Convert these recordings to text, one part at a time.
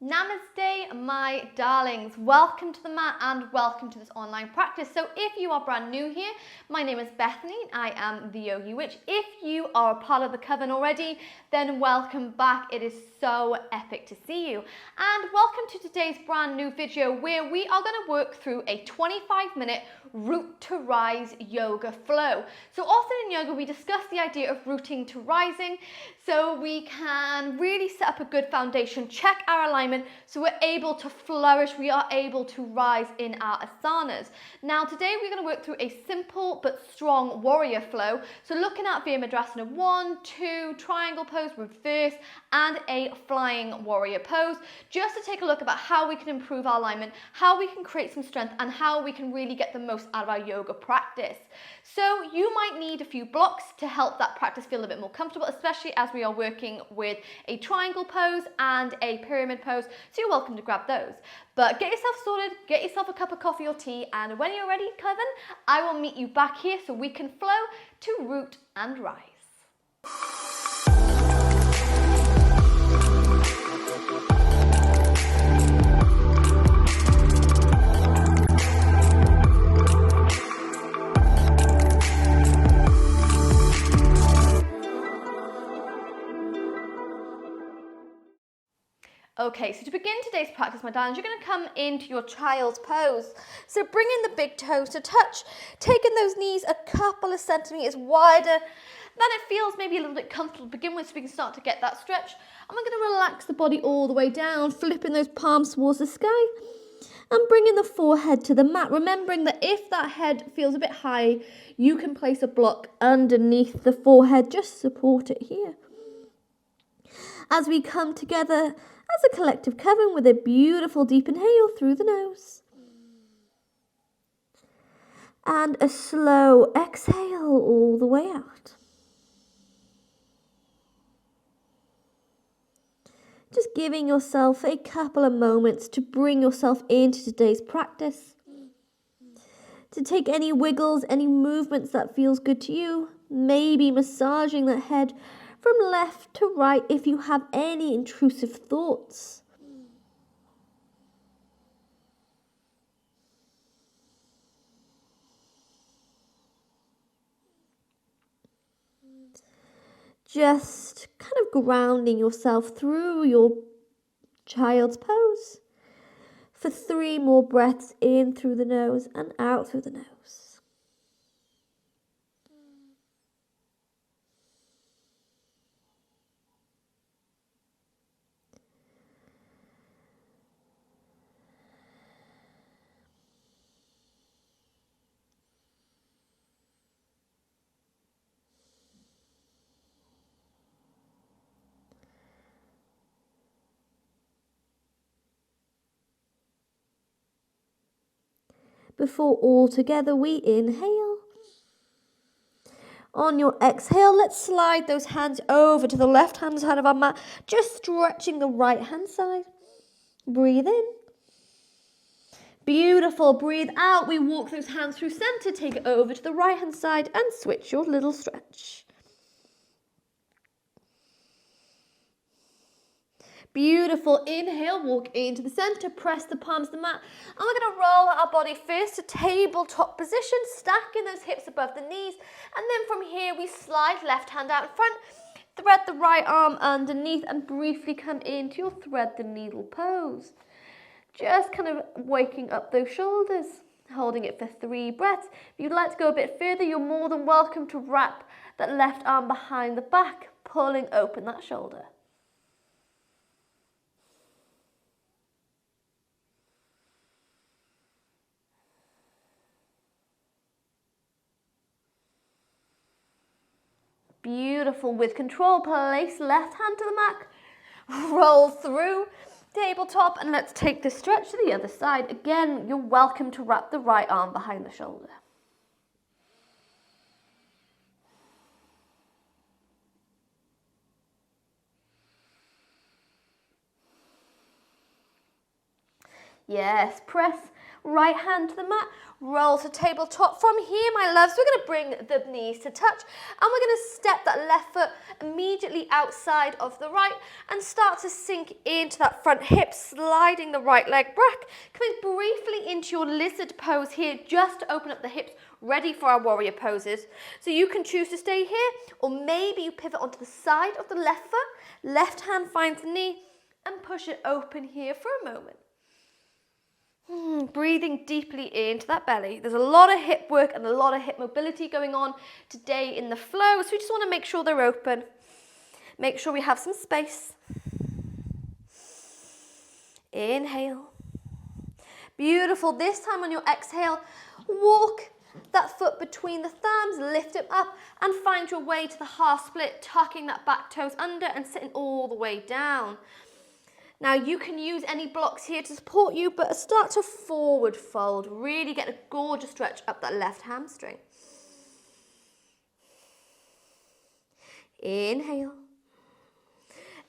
Namaste, my darlings. Welcome to the mat and welcome to this online practice. So if you are brand new here, my name is Bethany. I am the Yogi Witch. If you are a part of the Coven already, then welcome back. It is so epic to see you. And welcome to today's brand new video where we are going to work through a 25-minute root to rise yoga flow. So often in yoga, we discuss the idea of rooting to rising so we can really set up a good foundation, check our alignment so we're able to flourish, we are able to rise in our asanas. Now today we're going to work through a simple but strong warrior flow. So looking at Virabhadrasana 1, 2, triangle pose, reverse and a flying warrior pose, just to take a look about how we can improve our alignment, how we can create some strength and how we can really get the most out of our yoga practice. So you might need a few blocks to help that practice feel a bit more comfortable, especially as we are working with a triangle pose and a pyramid pose, so you're welcome to grab those. But get yourself sorted, get yourself a cup of coffee or tea, and when you're ready, Coven, I will meet you back here so we can flow to root and rise. Okay, so to begin today's practice, my darlings, you're going to come into your child's pose. So bringing the big toes to touch, taking those knees a couple of centimeters wider than it feels maybe a little bit comfortable to begin with so we can start to get that stretch. And we're going to relax the body all the way down, flipping those palms towards the sky and bringing the forehead to the mat. Remembering that if that head feels a bit high, you can place a block underneath the forehead, just support it here. As we come together as a collective coven with a beautiful deep inhale through the nose. And a slow exhale all the way out. Just giving yourself a couple of moments to bring yourself into today's practice. To take any wiggles, any movements that feels good to you. Maybe massaging that head from left to right if you have any intrusive thoughts. Just kind of grounding yourself through your child's pose for 3 more breaths in through the nose and out through the nose. Before all together we inhale. On your exhale, let's slide those hands over to the left hand side of our mat, just stretching the right hand side. Breathe in. Beautiful. Breathe out. We walk those hands through center, take it over to the right hand side and switch your little stretch. Beautiful. Inhale, walk into the center, press the palms to the mat. And we're going to roll our body first to tabletop position, stacking those hips above the knees. And then from here, we slide left hand out in front, thread the right arm underneath and briefly come into your thread the needle pose. Just kind of waking up those shoulders, holding it for 3 breaths. If you'd like to go a bit further, you're more than welcome to wrap that left arm behind the back, pulling open that shoulder. Beautiful. With control, place left hand to the mat, roll through, tabletop, and let's take this stretch to the other side. Again, you're welcome to wrap the right arm behind the shoulder. Yes, press right hand to the mat, roll to tabletop. From here, my loves, we're going to bring the knees to touch, and we're going to step that left foot immediately outside of the right and start to sink into that front hip, sliding the right leg back, coming briefly into your lizard pose here, just to open up the hips, ready for our warrior poses. So you can choose to stay here, or maybe you pivot onto the side of the left foot, left hand finds the knee, and push it open here for a moment. Breathing deeply into that belly. There's a lot of hip work and a lot of hip mobility going on today in the flow, so we just want to make sure they're open. Make sure we have some space. Inhale. Beautiful. This time on your exhale, walk that foot between the thumbs, lift it up and find your way to the half split, tucking that back toes under and sitting all the way down. Now you can use any blocks here to support you, but start to forward fold. Really get a gorgeous stretch up that left hamstring. Inhale.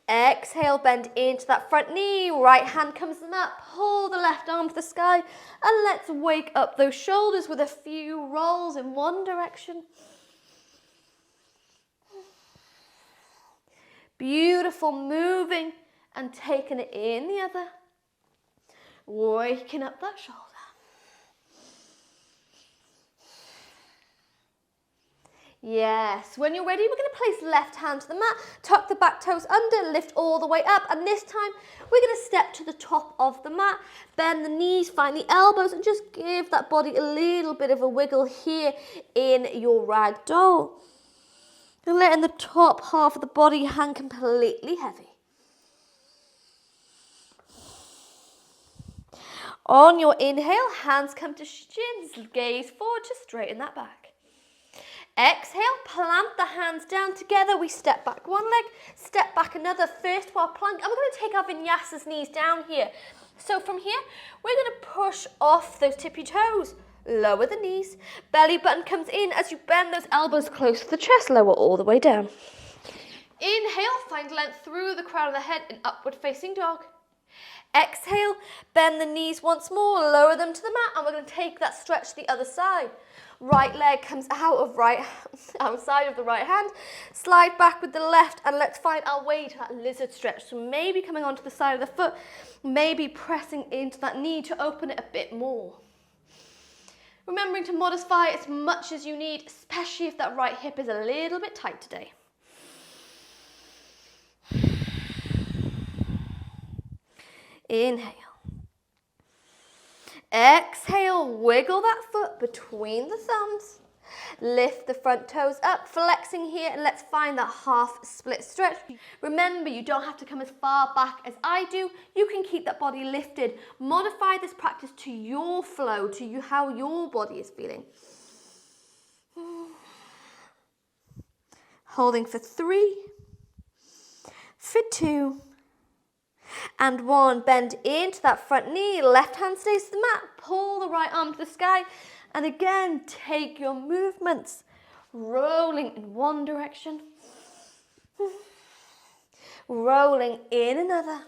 Exhale, bend into that front knee. Right hand comes to the mat. Pull the left arm to the sky. And let's wake up those shoulders with a few rolls in one direction. Beautiful, moving and taking it in the other, waking up that shoulder. Yes, when you're ready, we're going to place left hand to the mat, tuck the back toes under, lift all the way up, and this time we're going to step to the top of the mat, bend the knees, find the elbows, and just give that body a little bit of a wiggle here in your ragdoll. And letting the top half of the body hang completely heavy. On your inhale, hands come to shins, gaze forward to straighten that back. Exhale, plant the hands down together. We step back one leg, step back another, first to our plank, and we're going to take our vinyasas knees down here. So from here, we're going to push off those tippy toes, lower the knees, belly button comes in as you bend those elbows close to the chest, lower all the way down. Inhale, find length through the crown of the head in upward facing dog. Exhale, bend the knees once more, lower them to the mat, and we're going to take that stretch to the other side. Right leg comes outside of the right hand, slide back with the left, and let's find our way to that lizard stretch. So maybe coming onto the side of the foot, maybe pressing into that knee to open it a bit more. Remembering to modify as much as you need, especially if that right hip is a little bit tight today. Inhale. Exhale, wiggle that foot between the thumbs. Lift the front toes up, flexing here, and let's find that half split stretch. Remember, you don't have to come as far back as I do. You can keep that body lifted. Modify this practice to your flow, to how your body is feeling. Holding for 3, for 2, and 1. Bend into that front knee, left hand stays to the mat, pull the right arm to the sky, and again, take your movements, rolling in one direction, rolling in another.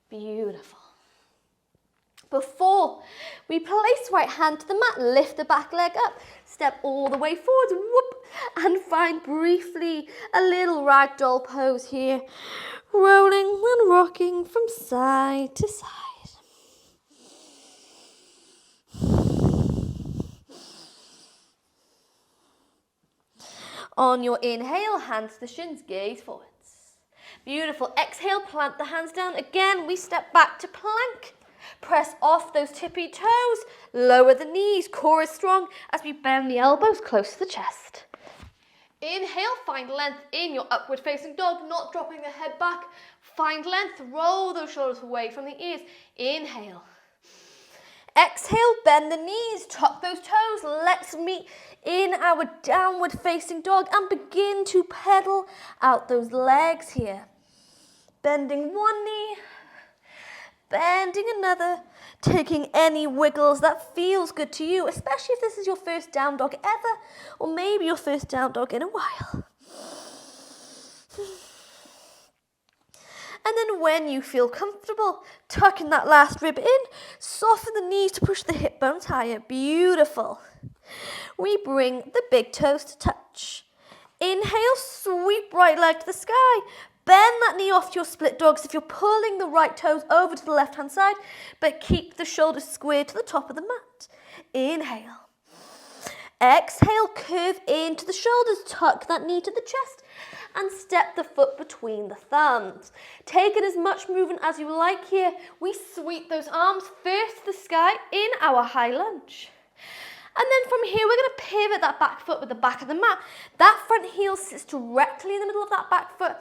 Beautiful. Before we place right hand to the mat, lift the back leg up, step all the way forward, whoop, and find briefly a little ragdoll pose here, rolling and rocking from side to side. On your inhale, hands to the shins, gaze forwards. Beautiful. Exhale, plant the hands down. Again, we step back to plank. Press off those tippy toes, lower the knees, core is strong as we bend the elbows close to the chest. Inhale, find length in your upward facing dog, not dropping the head back. Find length, roll those shoulders away from the ears. Inhale. Exhale, bend the knees, tuck those toes. Let's meet in our downward facing dog and begin to pedal out those legs here. Bending one knee, bending another, taking any wiggles that feels good to you, especially if this is your first down dog ever, or maybe your first down dog in a while. when you feel comfortable, tucking that last rib in, soften the knees to push the hip bones higher. Beautiful. We bring the big toes to touch. Inhale, sweep right leg to the sky. Bend that knee off to your split dog. So if you're pulling the right toes over to the left-hand side, but keep the shoulders squared to the top of the mat. Inhale. Exhale, curve into the shoulders, tuck that knee to the chest, and step the foot between the thumbs. Take in as much movement as you like here. We sweep those arms first to the sky in our high lunge. And then from here, we're going to pivot that back foot with the back of the mat. That front heel sits directly in the middle of that back foot.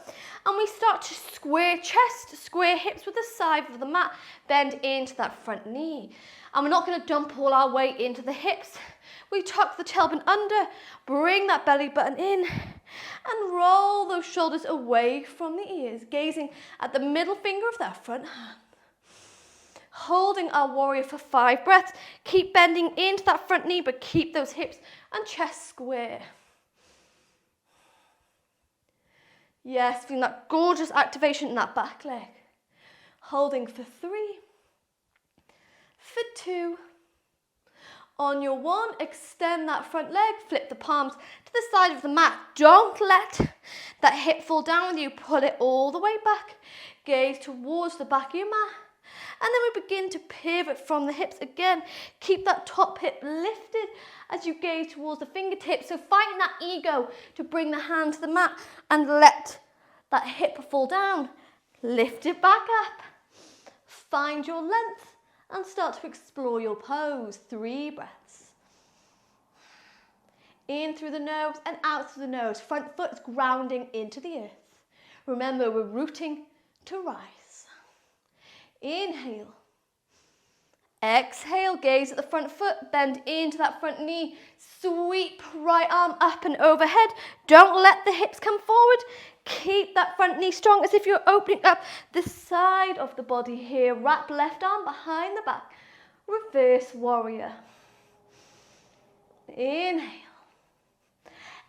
And we start to square chest, square hips with the side of the mat. Bend into that front knee. And we're not going to dump all our weight into the hips. We tuck the tailbone under, bring that belly button in, and roll those shoulders away from the ears, gazing at the middle finger of that front hand. Holding our warrior for 5 breaths. Keep bending into that front knee, but keep those hips and chest square. Yes, feeling that gorgeous activation in that back leg. Holding for 3, for 2. On your 1, extend that front leg, flip the palms to the side of the mat. Don't let that hip fall down with you. Pull it all the way back. Gaze towards the back of your mat. And then we begin to pivot from the hips again. Keep that top hip lifted as you gaze towards the fingertips. So fighting that ego to bring the hand to the mat and let that hip fall down. Lift it back up. Find your length and start to explore your pose. 3 breaths. In through the nose and out through the nose. Front foot is grounding into the earth. Remember, we're rooting to rise. Inhale. Exhale, gaze at the front foot, bend into that front knee, sweep right arm up and overhead. Don't let the hips come forward. Keep that front knee strong as if you're opening up the side of the body here. Wrap left arm behind the back. Reverse warrior. Inhale.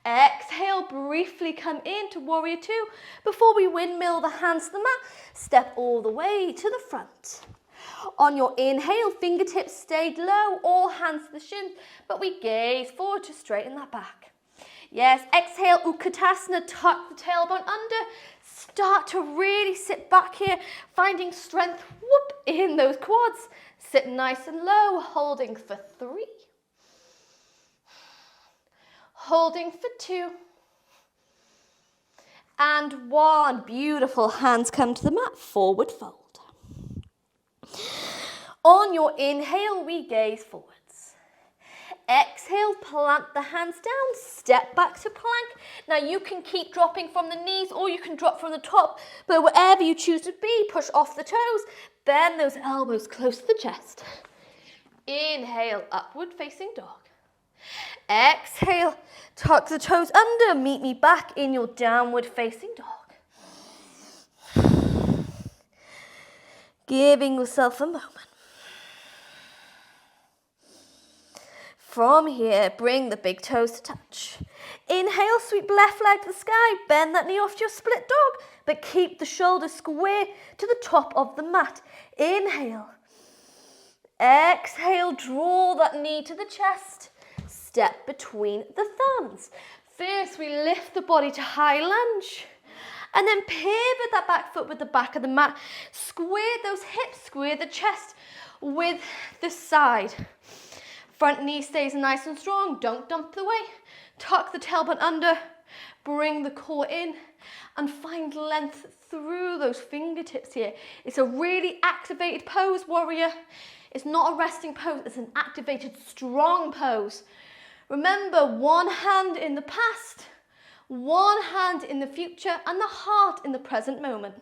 Exhale, briefly come into warrior 2 before we windmill the hands to the mat. Step all the way to the front. On your inhale, fingertips stayed low, all hands to the shins, but we gaze forward to straighten that back. Yes, exhale, Utkatasana, tuck the tailbone under. Start to really sit back here, finding strength, whoop, in those quads. Sit nice and low, holding for 3. Holding for 2. And 1. Beautiful. Hands come to the mat. Forward fold. On your inhale, we gaze forwards. Exhale, plant the hands down. Step back to plank. Now you can keep dropping from the knees or you can drop from the top. But wherever you choose to be, push off the toes. Bend those elbows close to the chest. Inhale, upward facing dog. Exhale, tuck the toes under, meet me back in your downward facing dog. Giving yourself a moment. From here, bring the big toes to touch. Inhale, sweep left leg to the sky, bend that knee off to your split dog, but keep the shoulders square to the top of the mat. Inhale. Exhale, draw that knee to the chest. Step between the thumbs. First, we lift the body to high lunge. And then pivot that back foot with the back of the mat. Square those hips, square the chest with the side. Front knee stays nice and strong. Don't dump the weight. Tuck the tailbone under. Bring the core in. And find length through those fingertips here. It's a really activated pose, warrior. It's not a resting pose. It's an activated, strong pose. Remember, 1 hand in the past, 1 hand in the future, and the heart in the present moment.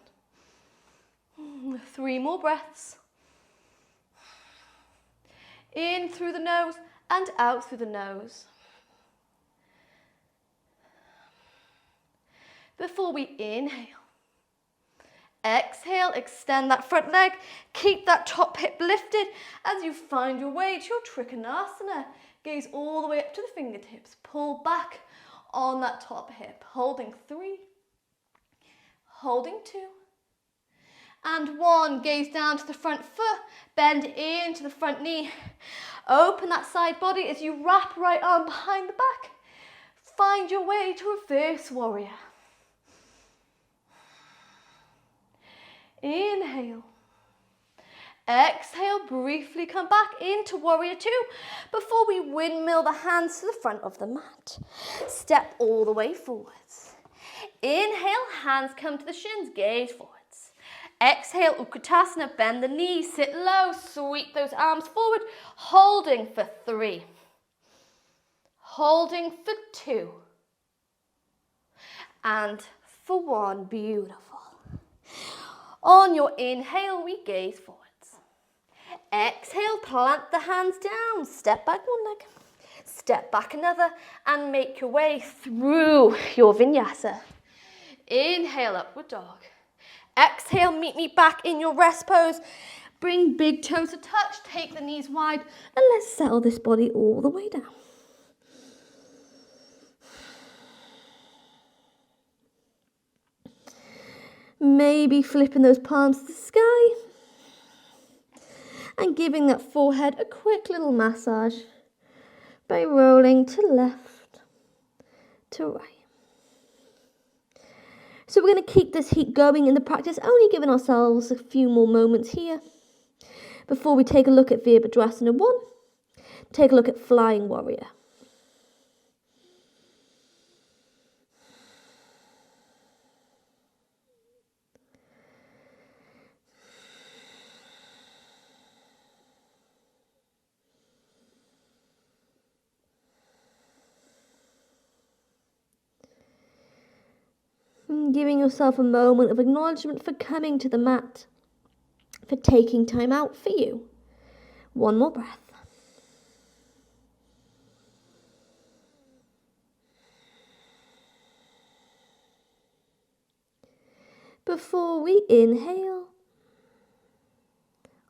3 more breaths. In through the nose and out through the nose. Before we inhale, exhale, extend that front leg, keep that top hip lifted as you find your way to your Trikonasana. Gaze all the way up to the fingertips. Pull back on that top hip. Holding 3. Holding 2. And 1, gaze down to the front foot, bend into the front knee. Open that side body as you wrap right arm behind the back. Find your way to reverse warrior. Inhale. Exhale, briefly come back into warrior 2 before we windmill the hands to the front of the mat. Step all the way forwards. Inhale, hands come to the shins, gaze forwards. Exhale, Utkatasana, bend the knees, sit low, sweep those arms forward, holding for 3. Holding for 2. And for 1, beautiful. On your inhale, we gaze forwards. Exhale, plant the hands down, step back 1 leg, step back another, and make your way through your vinyasa. Inhale, upward dog. Exhale, meet me back in your rest pose. Bring big toes to touch, take the knees wide, and let's settle this body all the way down. Maybe flipping those palms to the sky and giving that forehead a quick little massage by rolling to left, to right. So we're going to keep this heat going in the practice, only giving ourselves a few more moments here before we take a look at Virabhadrasana 1, take a look at Flying Warrior. Giving yourself a moment of acknowledgement for coming to the mat, for taking time out for you. 1 more breath. Before we inhale,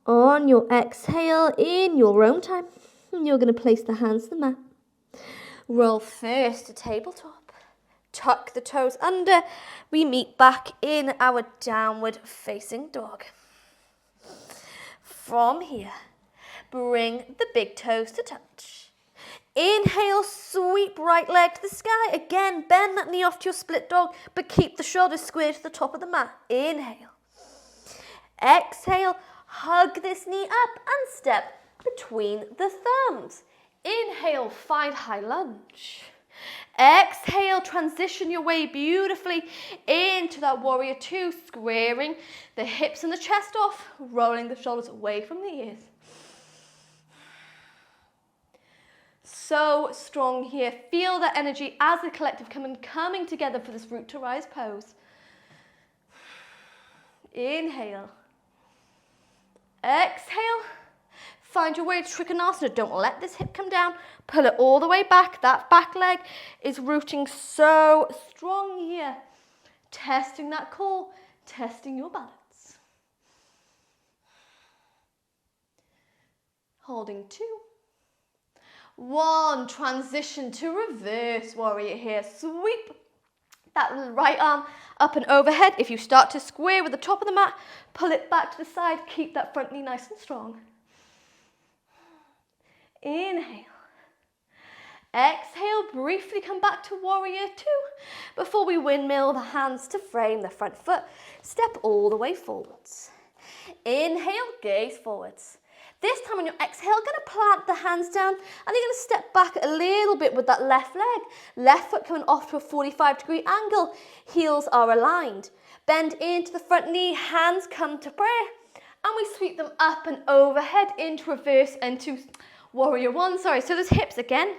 on your exhale, in your own time, you're going to place the hands to the mat. Roll first to tabletop. Tuck the toes under. We meet back in our downward facing dog. From here, bring the big toes to touch. Inhale, sweep right leg to the sky. Again, bend that knee off to your split dog, but keep the shoulders squared to the top of the mat. Inhale. Exhale, hug this knee up and step between the thumbs. Inhale, find high lunge. Exhale, transition your way beautifully into that warrior 2, squaring the hips and the chest off, rolling the shoulders away from the ears. So strong here. Feel that energy as a collective coming together for this root to rise pose. Inhale. Exhale. Find your way to Trikonasana. Don't let this hip come down. Pull it all the way back. That back leg is rooting so strong here. Testing that core, testing your balance. Holding 2. 1, transition to reverse warrior here. Sweep that right arm up and overhead. If you start to square with the top of the mat, pull it back to the side. Keep that front knee nice and strong. Inhale. Exhale, briefly come back to warrior 2 before we windmill the hands to frame the front foot. Step all the way forwards. Inhale, gaze forwards. This time on your exhale, going to plant the hands down and you're going to step back a little bit with that left leg. Left foot coming off to a 45-degree angle. Heels are aligned. Bend into the front knee, hands come to prayer. And we sweep them up and overhead into reverse and to warrior 1. So those hips again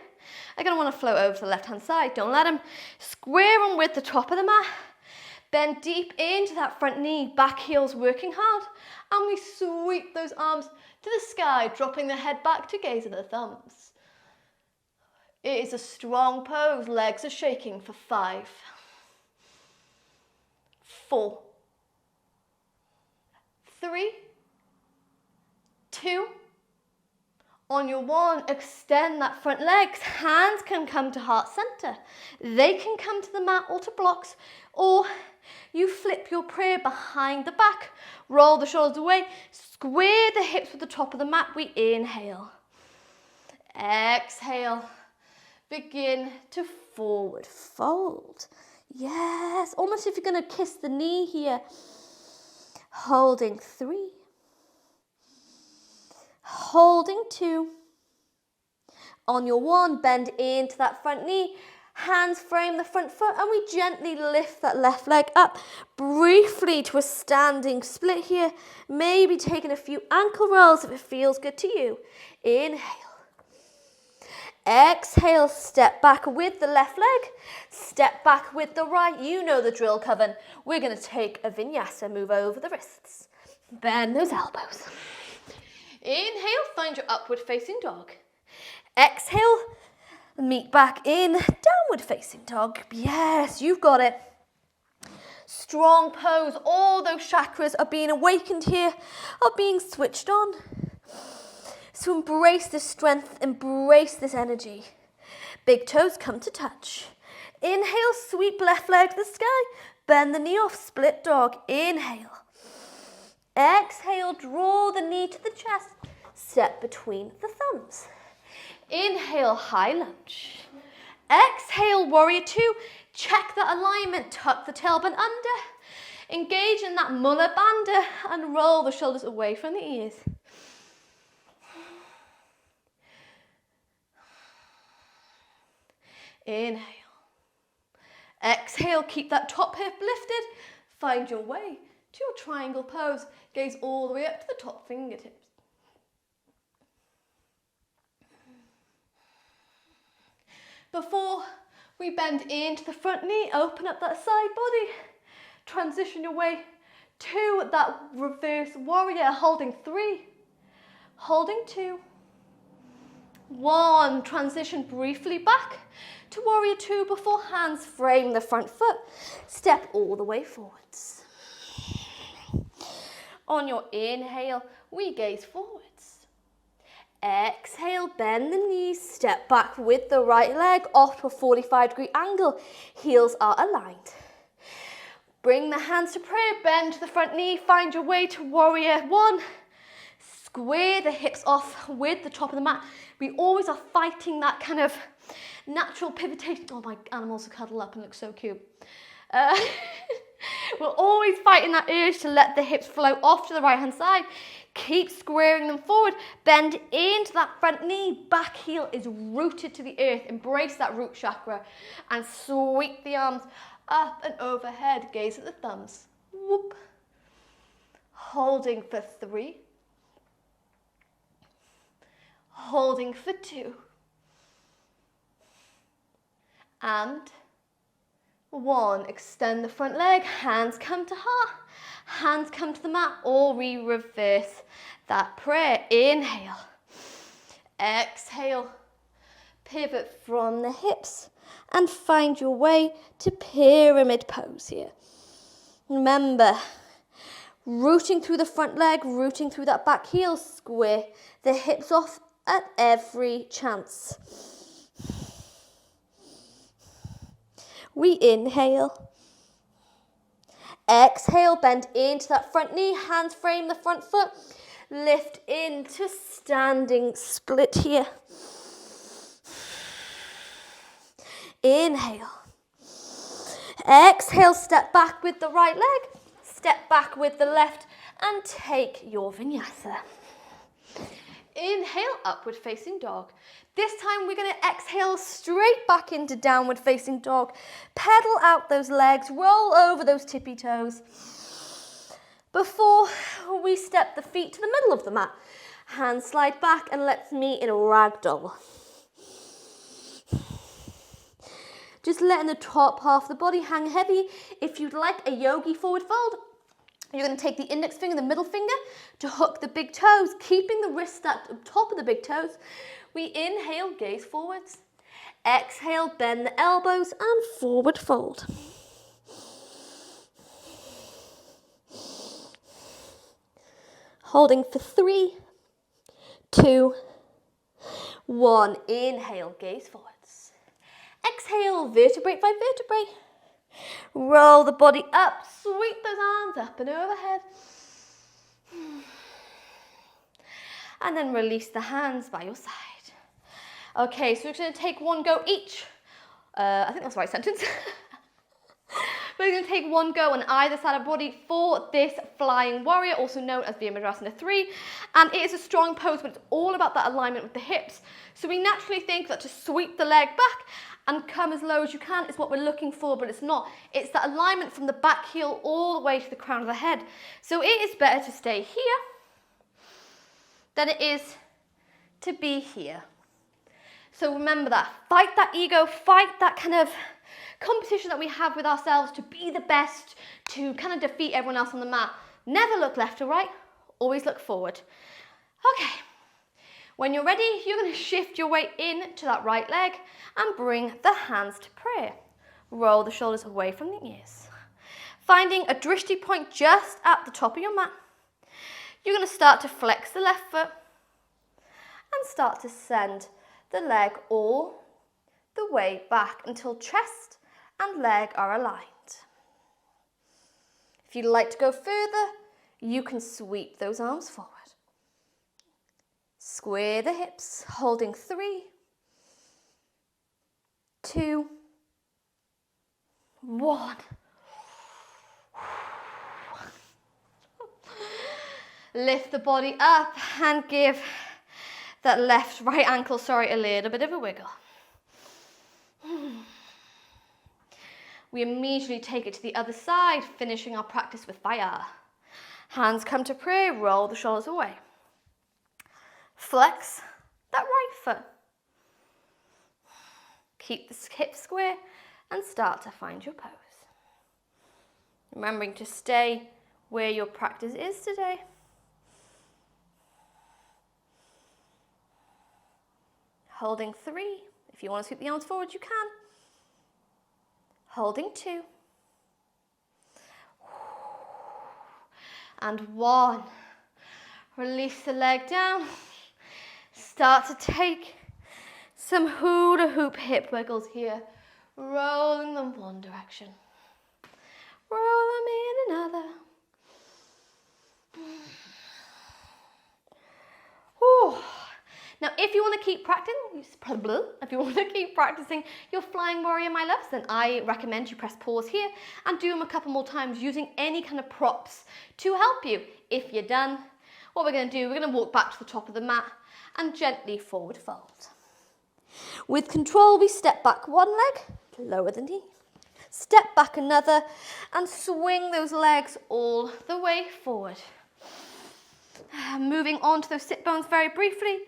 are going to want to float over to the left-hand side. Don't let them square on with the top of the mat. Bend deep into that front knee, back heels working hard. And we sweep those arms to the sky, dropping the head back to gaze at the thumbs. It is a strong pose. Legs are shaking for 5, 4, 3, 2. On your 1, extend that front leg. Hands can come to heart center. They can come to the mat or to blocks, or you flip your prayer behind the back. Roll the shoulders away. Square the hips with the top of the mat. We inhale. Exhale. Begin to forward fold. Yes, almost if you're going to kiss the knee here. Holding 3. Holding 2. On your 1, bend into that front knee. Hands frame the front foot, and we gently lift that left leg up briefly to a standing split here. Maybe taking a few ankle rolls if it feels good to you. Inhale. Exhale, step back with the left leg. Step back with the right. You know the drill, Coven. We're going to take a vinyasa, move over the wrists. Bend those elbows. Inhale, find your upward facing dog. Exhale, meet back in downward facing dog. Yes, you've got it. Strong pose. All those chakras are being awakened here, are being switched on. So embrace this strength, embrace this energy. Big toes come to touch. Inhale, sweep left leg to the sky. Bend the knee off, split dog. Inhale. Exhale, draw the knee to the chest. Step between the thumbs. Inhale, high lunge. Exhale, warrior 2. Check that alignment, tuck the tailbone under. Engage in that Mula Bandha and roll the shoulders away from the ears. Inhale. Exhale, keep that top hip lifted. Find your way to your triangle pose. Gaze all the way up to the top fingertips. Before we bend into the front knee, open up that side body. Transition your way to that reverse warrior, holding 3, holding 2, 1. Transition briefly back to warrior 2 before hands frame the front foot. Step all the way forwards. On your inhale, we gaze forwards. Exhale, bend the knees, step back with the right leg off to a 45-degree angle. Heels are aligned. Bring the hands to prayer, bend to the front knee, find your way to warrior 1. Square the hips off with the top of the mat. We always are fighting that kind of natural pivotation. Oh, my animals are cuddled up and look so cute. We're always fighting that urge to let the hips flow off to the right hand side. Keep squaring them forward. Bend into that front knee. Back heel is rooted to the earth. Embrace that root chakra and sweep the arms up and overhead. Gaze at the thumbs. Whoop. Holding for 3. Holding for 2. And 1. Extend the front leg. Hands come to heart. Hands come to the mat, or we reverse that prayer. Inhale. Exhale. Pivot from the hips and find your way to pyramid pose here. Remember, rooting through the front leg, rooting through that back heel. Square the hips off at every chance. We inhale. Exhale, bend into that front knee, hands frame the front foot. Lift into standing split here. Inhale. Exhale, step back with the right leg, step back with the left, and take your vinyasa. Inhale, upward facing dog. This time we're going to exhale straight back into downward facing dog. Pedal out those legs, roll over those tippy toes. Before we step the feet to the middle of the mat, hands slide back and let's meet in a ragdoll. Just letting the top half of the body hang heavy. If you'd like a yogi forward fold, you're going to take the index finger and the middle finger to hook the big toes, keeping the wrist at the top of the big toes. We inhale, gaze forwards. Exhale, bend the elbows and forward fold. Holding for 3, 2, 1. Inhale, gaze forwards. Exhale, vertebrae by vertebrae. Roll the body up, sweep those arms up and overhead. And then release the hands by your side. Okay, so we're going to take one go each. I think that's the right sentence. We're going to take one go on either side of the body for this flying warrior, also known as Virabhadrasana 3. And it is a strong pose, but it's all about that alignment with the hips. So we naturally think that to sweep the leg back and come as low as you can is what we're looking for, but it's not. It's that alignment from the back heel all the way to the crown of the head. So it is better to stay here than it is to be here. So remember that. Fight that ego, fight that kind of competition that we have with ourselves to be the best, to kind of defeat everyone else on the mat. Never look left or right, always look forward. Okay, when you're ready, you're going to shift your weight in to that right leg and bring the hands to prayer. Roll the shoulders away from the ears. Finding a drishti point just at the top of your mat. You're going to start to flex the left foot and start to send the leg all the way back until chest and leg are aligned. If you'd like to go further, you can sweep those arms forward. Square the hips, holding 3, 2, 1. Lift the body up and give that right ankle, a little bit of a wiggle. We immediately take it to the other side, finishing our practice with fire. Hands come to prayer, roll the shoulders away. Flex that right foot. Keep the hips square and start to find your pose. Remembering to stay where your practice is today. Holding 3. If you want to sweep the arms forward, you can. Holding 2. And 1. Release the leg down. Start to take some hula hoop hip wiggles here. Rolling them one direction. Roll them in another. Ooh. Now, if you want to keep practicing your flying warrior, my loves, then I recommend you press pause here and do them a couple more times using any kind of props to help you. If you're done, what we're going to do, we're going to walk back to the top of the mat and gently forward fold. With control, we step back one leg, lower the knee, step back another, and swing those legs all the way forward. Moving on to those sit bones very briefly.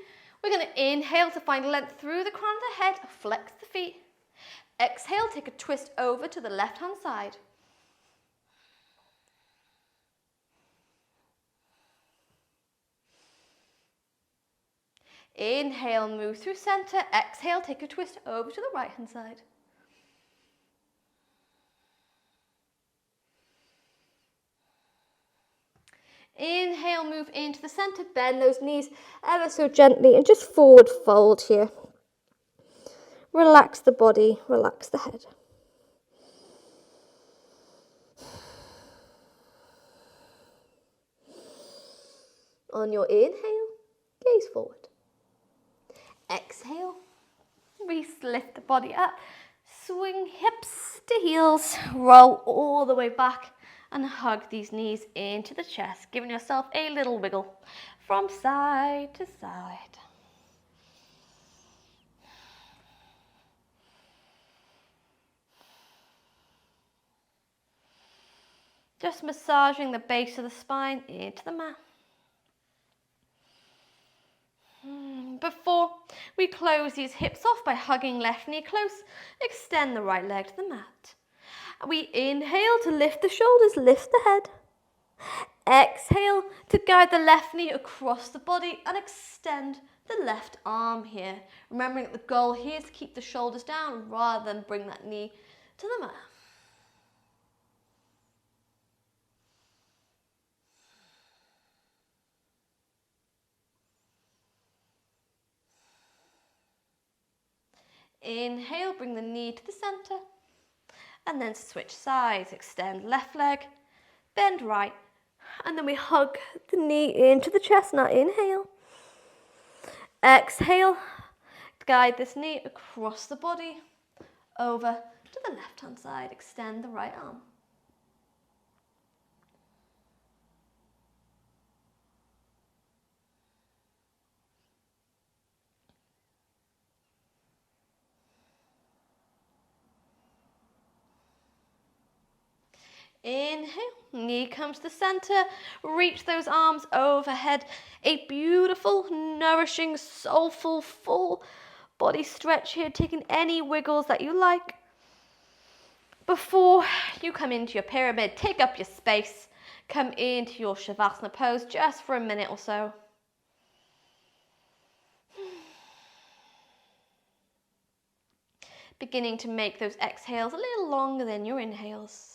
We're going to inhale to find length through the crown of the head, flex the feet. Exhale, take a twist over to the left-hand side. Inhale, move through center. Exhale, take a twist over to the right-hand side. Inhale, move into the center, bend those knees ever so gently and just forward fold here. Relax the body, relax the head. On your inhale, gaze forward. Exhale, lift the body up, swing hips to heels, roll all the way back and hug these knees into the chest, giving yourself a little wiggle from side to side. Just massaging the base of the spine into the mat. Before we close these hips off by hugging left knee close, extend the right leg to the mat. We inhale to lift the shoulders, lift the head. Exhale to guide the left knee across the body and extend the left arm here. Remembering that the goal here is to keep the shoulders down rather than bring that knee to the mat. Inhale, bring the knee to the center. And then switch sides, extend left leg, bend right, and then we hug the knee into the chest. Now inhale, exhale, guide this knee across the body, over to the left hand side, extend the right arm. Inhale, knee comes to the center, reach those arms overhead. A beautiful, nourishing, soulful, full body stretch here, taking any wiggles that you like. Before you come into your pyramid, take up your space, come into your Shavasana pose just for a minute or so. Beginning to make those exhales a little longer than your inhales.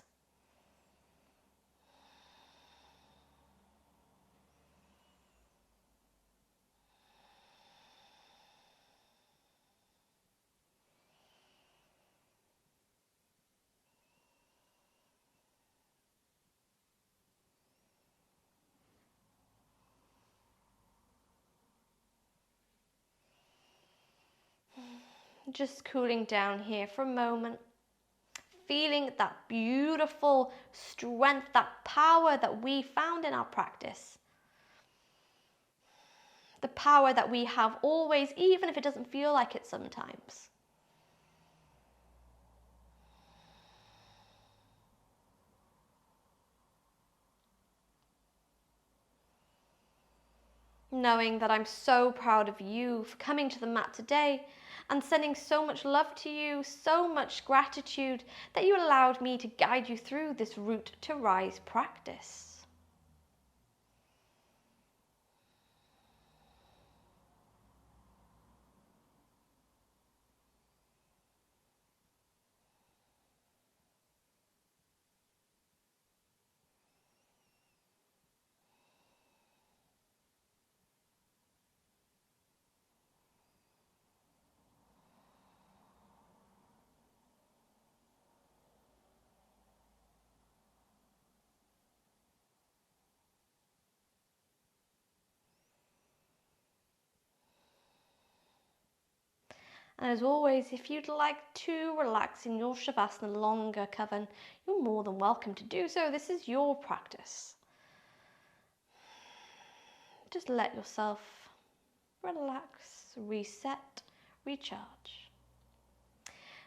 Just cooling down here for a moment. Feeling that beautiful strength, that power that we found in our practice. The power that we have always, even if it doesn't feel like it sometimes. Knowing that I'm so proud of you for coming to the mat today and sending so much love to you, so much gratitude that you allowed me to guide you through this Root to Rise practice. And as always, if you'd like to relax in your Shavasana longer, Coven, you're more than welcome to do so. This is your practice. Just let yourself relax, reset, recharge.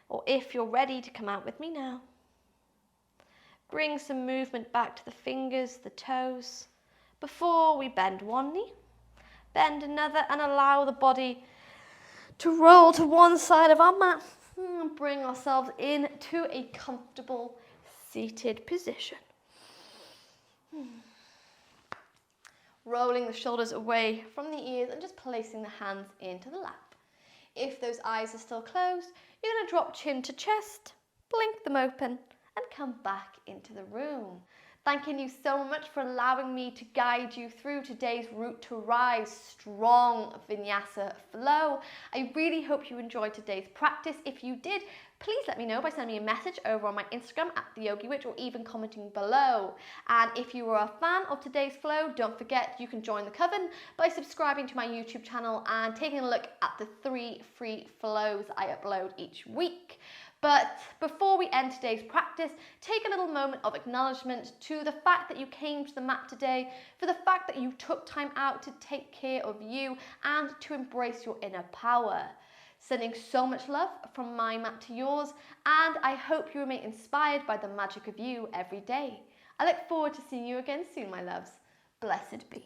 Or if you're ready to come out with me now, bring some movement back to the fingers, the toes. Before we bend one knee, bend another, and allow the body to roll to one side of our mat and bring ourselves into a comfortable seated position. Rolling the shoulders away from the ears and just placing the hands into the lap. If those eyes are still closed, you're going to drop chin to chest, blink them open, and come back into the room. Thanking you so much for allowing me to guide you through today's Root to Rise strong vinyasa flow. I really hope you enjoyed today's practice. If you did, please let me know by sending me a message over on my Instagram at @TheYogiWitch or even commenting below. And if you are a fan of today's flow, don't forget you can join the Coven by subscribing to my YouTube channel and taking a look at the 3 free flows I upload each week. But before we end today's practice, take a little moment of acknowledgement to the fact that you came to the mat today, for the fact that you took time out to take care of you and to embrace your inner power. Sending so much love from my mat to yours, and I hope you remain inspired by the magic of you every day. I look forward to seeing you again soon, my loves. Blessed be.